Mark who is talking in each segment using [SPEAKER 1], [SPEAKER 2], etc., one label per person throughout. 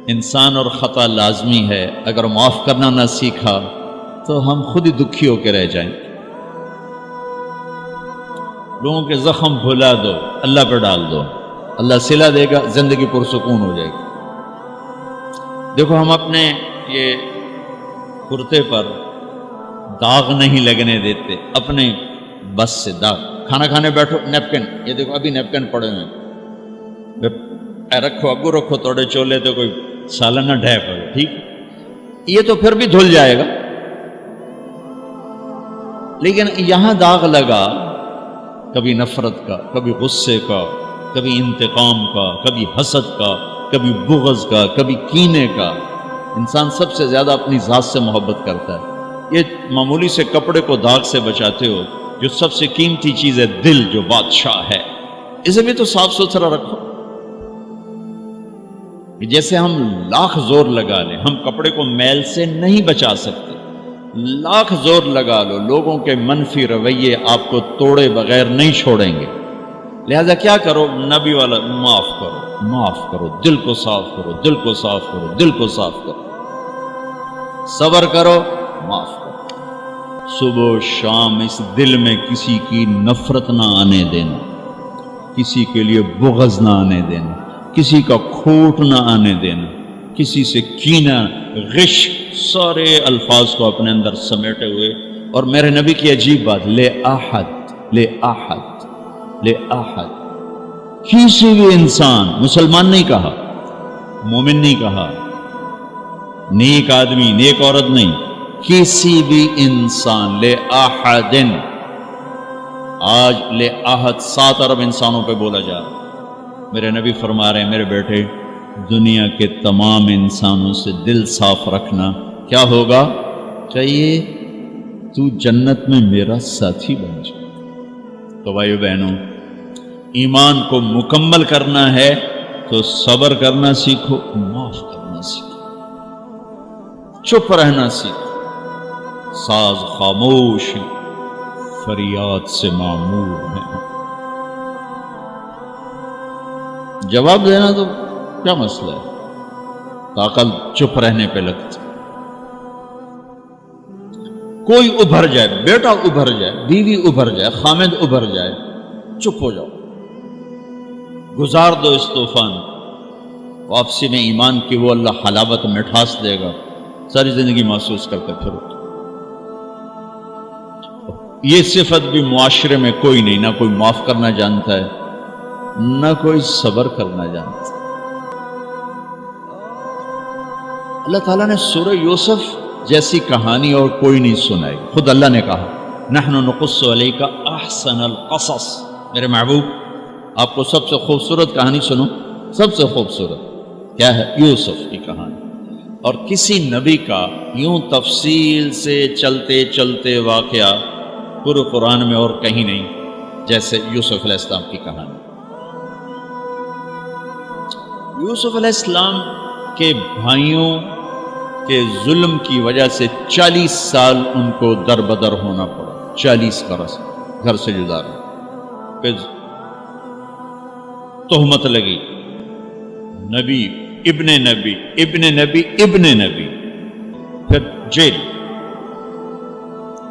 [SPEAKER 1] انسان اور خطا لازمی ہے، اگر معاف کرنا نہ سیکھا تو ہم خود ہی دکھی ہو کے رہ جائیں۔ لوگوں کے زخم بھلا دو، اللہ پہ ڈال دو، اللہ صلہ دے گا، زندگی پرسکون ہو جائے گی۔ دیکھو ہم اپنے یہ کرتے پر داغ نہیں لگنے دیتے، اپنے بس سے داغ۔ کھانا کھانے بیٹھو، نیپکن، یہ دیکھو ابھی نیپکن پڑے ہوئے ہیں، رکھو اگو رکھو، توڑے چولے تو کوئی سالن نہ ڈھے پڑے، ٹھیک، یہ تو پھر بھی دھل جائے گا، لیکن یہاں داغ لگا کبھی نفرت کا، کبھی غصے کا، کبھی انتقام کا، کبھی حسد کا، کبھی بغض کا، کبھی کینے کا۔ انسان سب سے زیادہ اپنی ذات سے محبت کرتا ہے۔ یہ معمولی سے کپڑے کو داغ سے بچاتے ہو، جو سب سے قیمتی چیز ہے دل، جو بادشاہ ہے، اسے بھی تو صاف ستھرا رکھو۔ جیسے ہم لاکھ زور لگا لیں، ہم کپڑے کو میل سے نہیں بچا سکتے، لاکھ زور لگا لو، لوگوں کے منفی رویے آپ کو توڑے بغیر نہیں چھوڑیں گے۔ لہذا کیا کرو؟ نبی والا معاف کرو، معاف کرو، دل کو صاف کرو، دل کو صاف کرو، دل کو صاف کرو، صبر کرو، معاف کرو۔ صبح و شام اس دل میں کسی کی نفرت نہ آنے دینا، کسی کے لیے بغض نہ آنے دینا، کسی کا کھوٹ نہ آنے دینا، کسی سے کینہ، غش، سارے الفاظ کو اپنے اندر سمیٹے ہوئے۔ اور میرے نبی کی عجیب بات، لے احد، لے احد، لے احد، کسی بھی انسان، مسلمان نہیں کہا، مومن نہیں کہا، نیک آدمی، نیک عورت نہیں، کسی بھی انسان، لے احدن۔ آج لے احد 7 ارب انسانوں پہ بولا جا رہا ہے۔ میرے نبی فرما رہے ہیں، میرے بیٹے، دنیا کے تمام انسانوں سے دل صاف رکھنا، کیا ہوگا؟ چاہیے تو جنت میں میرا ساتھی بن جائے۔ تو بھائیو بہنوں، ایمان کو مکمل کرنا ہے تو صبر کرنا سیکھو، معاف کرنا سیکھو، چپ رہنا سیکھو۔ ساز خاموش ہے، فریاد سے معمور ہے۔ جواب دینا تو کیا مسئلہ ہے، طاقت چپ رہنے پہ لگتی۔ کوئی ابھر جائے، بیٹا ابھر جائے، بیوی ابھر جائے، خامد ابھر جائے، چپ ہو جاؤ، گزار دو اس طوفان۔ واپسی میں ایمان کی وہ اللہ حلاوت مٹھاس دے گا، ساری زندگی محسوس کرتے پھرو۔ یہ صفت بھی معاشرے میں کوئی نہیں، نہ کوئی معاف کرنا جانتا ہے، نہ کوئی صبر کرنا جانتا۔ اللہ تعالیٰ نے سورہ یوسف جیسی کہانی اور کوئی نہیں سنائی۔ خود اللہ نے کہا، نحن نقص علیک احسن القصص۔ میرے محبوب، آپ کو سب سے خوبصورت کہانی سنو، سب سے خوبصورت کیا ہے؟ یوسف کی کہانی۔ اور کسی نبی کا یوں تفصیل سے چلتے چلتے واقعہ پورے قرآن میں اور کہیں نہیں جیسے یوسف علیہ السلام کی کہانی۔ یوسف علیہ السلام کے بھائیوں کے ظلم کی وجہ سے 40 سال ان کو در بدر ہونا پڑا، 40 برس گھر سے جدا رہے، پھر تہمت لگی، نبی ابن نبی ابن نبی ابن نبی، پھر جیل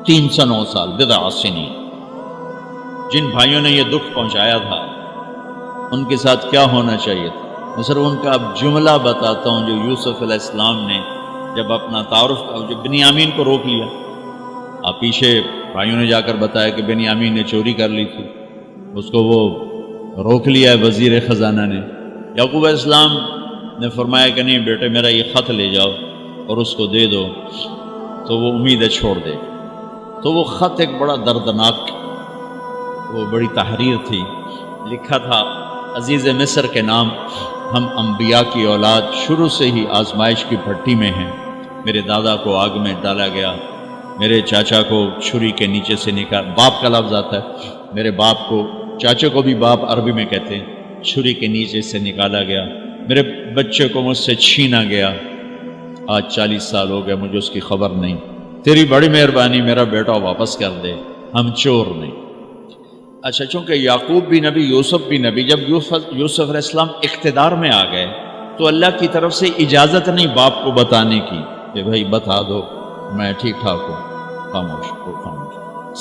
[SPEAKER 1] 309 سال، بضع سنین۔ جن بھائیوں نے یہ دکھ پہنچایا تھا ان کے ساتھ کیا ہونا چاہیے تھا؟ میں صرف ان کا اب جملہ بتاتا ہوں جو یوسف علیہ السلام نے جب اپنا تعارف، جب بنیامین کو روک لیا، آپ پیچھے بھائیوں نے جا کر بتایا کہ بنیامین نے چوری کر لی تھی، اس کو وہ روک لیا ہے وزیر خزانہ نے۔ یعقوب علیہ السلام نے فرمایا کہ نہیں بیٹے، میرا یہ خط لے جاؤ اور اس کو دے دو تو وہ امیدیں چھوڑ دے۔ تو وہ خط ایک بڑا دردناک، وہ بڑی تحریر تھی، لکھا تھا عزیز مصر کے نام، ہم انبیاء کی اولاد شروع سے ہی آزمائش کی بھٹی میں ہیں۔ میرے دادا کو آگ میں ڈالا گیا، میرے چاچا کو چھری کے نیچے سے نکال، باپ کا لفظ آتا ہے، میرے باپ کو، چاچے کو بھی باپ عربی میں کہتے ہیں، چھری کے نیچے سے نکالا گیا، میرے بچے کو مجھ سے چھینا گیا، آج 40 سال ہو گئے، مجھے اس کی خبر نہیں، تیری بڑی مہربانی میرا بیٹا واپس کر دے، ہم چور نہیں۔ اچھا، چونکہ یعقوب بھی نبی، یوسف بھی نبی، جب یوسف علیہ السلام اقتدار میں آ گئے تو اللہ کی طرف سے اجازت نہیں باپ کو بتانے کی کہ بھائی بتا دو میں ٹھیک ٹھاک ہوں. خاموش ہو خاموش.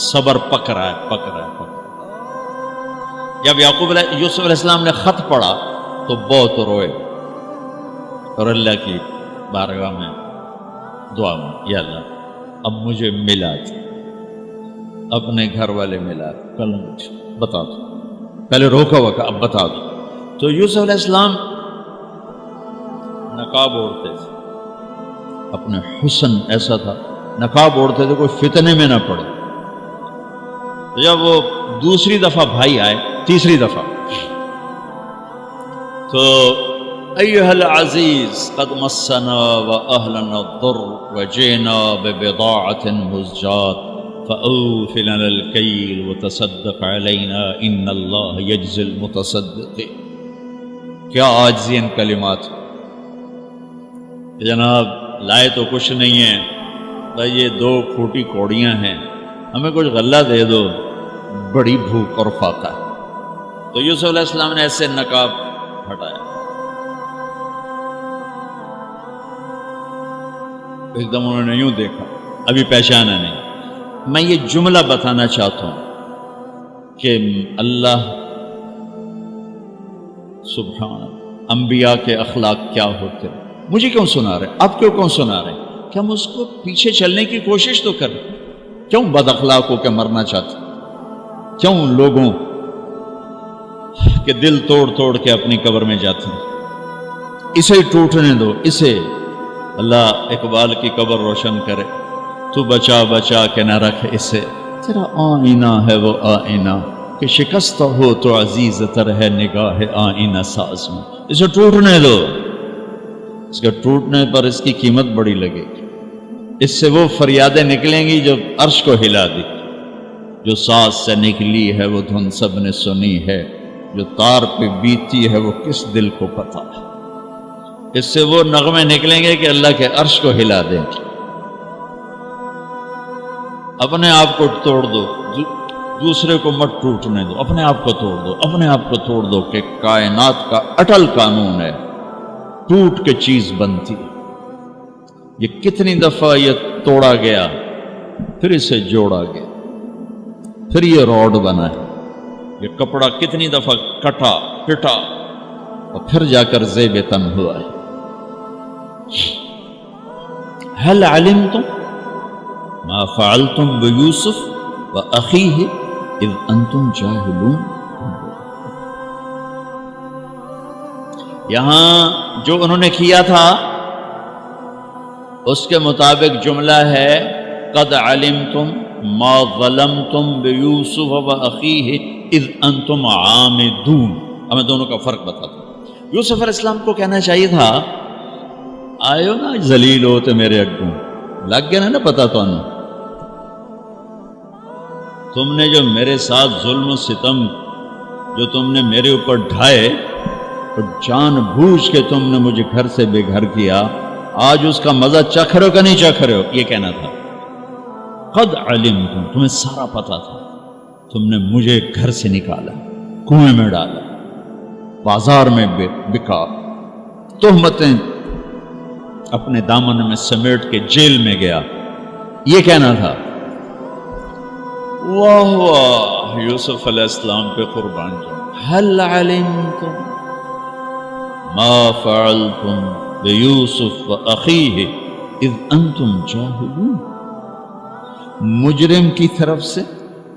[SPEAKER 1] صبر پک رہا ہے پک رہا ہے پک رہا ہے. جب یوسف علیہ السلام نے خط پڑھا تو بہت روئے اور اللہ کی بارگاہ میں دعا مانگی، یا اللہ اب مجھے ملا دو، اپنے گھر والے ملا دو، کل مجھے بتا دو. پہلے روکا ہوا کہ اب بتا دو. تو یوسف علیہ السلام نقاب اوڑھتے تھے، اپنے حسن ایسا تھا نقاب اوڑھتے تھے کوئی فتنے میں نہ پڑے. تو جب وہ دوسری دفعہ بھائی آئے، تیسری دفعہ، تو ایھا العزیز قد مسنا واہلنا الضر وجئنا ببضاعة مزجاة فأوف لنا الكيل وتصدق علينا ان اللہ یجزی المتصدقین. کیا عاجزی ان کلمات. جناب لائے تو کچھ نہیں ہے بھائی، یہ 2 کھوٹی کوڑیاں ہیں، ہمیں کچھ غلہ دے دو، بڑی بھوک اور فاقہ ہے. تو یوسف علیہ السلام نے ایسے نقاب ہٹایا، ایک دم انہوں نے یوں دیکھا، ابھی پہچانا نہیں. میں یہ جملہ بتانا چاہتا ہوں کہ اللہ سبحان انبیاء کے اخلاق کیا ہوتے ہیں. مجھے کیوں سنا رہے، آپ کیوں سنا رہے کہ ہم اس کو پیچھے چلنے کی کوشش تو کریں. کیوں بد اخلاق ہو کے مرنا چاہتے، کیوں لوگوں کے دل توڑ توڑ کے اپنی قبر میں جاتے ہیں. اسے ٹوٹنے دو، اسے اللہ اقبال کی قبر روشن کرے. تو بچا بچا کے نہ رکھ اسے، تیرا آئینہ ہے وہ آئینہ کہ شکست ہو تو عزیز تر ہے نگاہ آئینہ ساز میں. اسے ٹوٹنے دو، اس کے ٹوٹنے پر اس کی قیمت بڑی لگے گی. اس سے وہ فریادیں نکلیں گی جو عرش کو ہلا دی. جو ساز سے نکلی ہے وہ دھن سب نے سنی ہے، جو تار پہ بیتی ہے وہ کس دل کو پتا ہے. اس سے وہ نغمے نکلیں گے کہ اللہ کے عرش کو ہلا دیں گے. اپنے آپ کو توڑ دو، دوسرے کو مت ٹوٹنے دو. اپنے آپ کو توڑ دو، اپنے آپ کو توڑ دو کہ کائنات کا اٹل قانون ہے، ٹوٹ کے چیز بنتی. یہ کتنی دفعہ یہ توڑا گیا، پھر اسے جوڑا گیا، پھر یہ روڈ بنا ہے. یہ کپڑا کتنی دفعہ کٹا پٹا اور پھر جا کر زیب تن ہوا ہے. هل علمتم ما فعلتم بيوسف وأخيه إذ أنتم جاهلون. یہاں جو انہوں نے کیا تھا اس کے مطابق جملہ ہے قد علمتم ما ظلمتم بيوسف وأخيه إذ أنتم عامدون. ہمیں دونوں کا فرق بتاتا. یوسف علیہ السلام کو کہنا چاہیے تھا آئے ہو نا ذلیل ہوتے میرے اگوں، لگ گیا نا پتا تو انہوں. تم نے جو میرے ساتھ ظلم و ستم جو تم نے میرے اوپر ڈھائے اور جان بوجھ کے تم نے مجھے گھر سے بے گھر کیا، آج اس کا مزہ چکھ رہے ہو کہ نہیں چکھ رہے ہو. یہ کہنا تھا قد علمتم، تمہیں سارا پتا تھا. تم نے مجھے گھر سے نکالا، کنویں میں ڈالا، بازار میں بکا، تہمتیں اپنے دامن میں سمیٹ کے جیل میں گیا. یہ کہنا تھا. واہ واہ یوسف علیہ السلام پہ قربان جاؤ. هل علمتم ما فعلتم بیوسف واخیہ اذ انتم جاہلون. مجرم کی طرف سے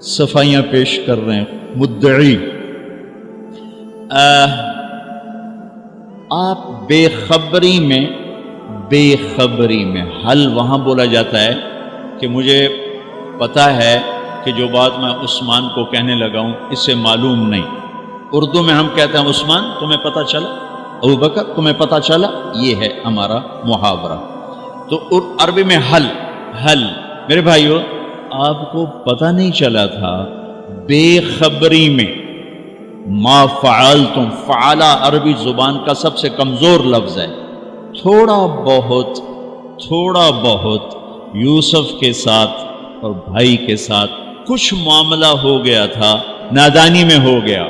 [SPEAKER 1] صفائیاں پیش کر رہے ہیں مدعی. آپ بے خبری میں حل وہاں بولا جاتا ہے کہ مجھے پتا ہے کہ جو بات میں عثمان کو کہنے لگا ہوں اس سے معلوم نہیں. اردو میں ہم کہتے ہیں عثمان تمہیں پتا چلا، ابو بکر تمہیں پتا چلا. یہ ہے ہمارا محاورہ. تو عربی میں حل. میرے بھائیو آپ کو پتا نہیں چلا تھا بے خبری میں ما فعلتم. فعلا عربی زبان کا سب سے کمزور لفظ ہے. تھوڑا بہت یوسف کے ساتھ اور بھائی کے ساتھ کچھ معاملہ ہو گیا تھا، نادانی میں ہو گیا.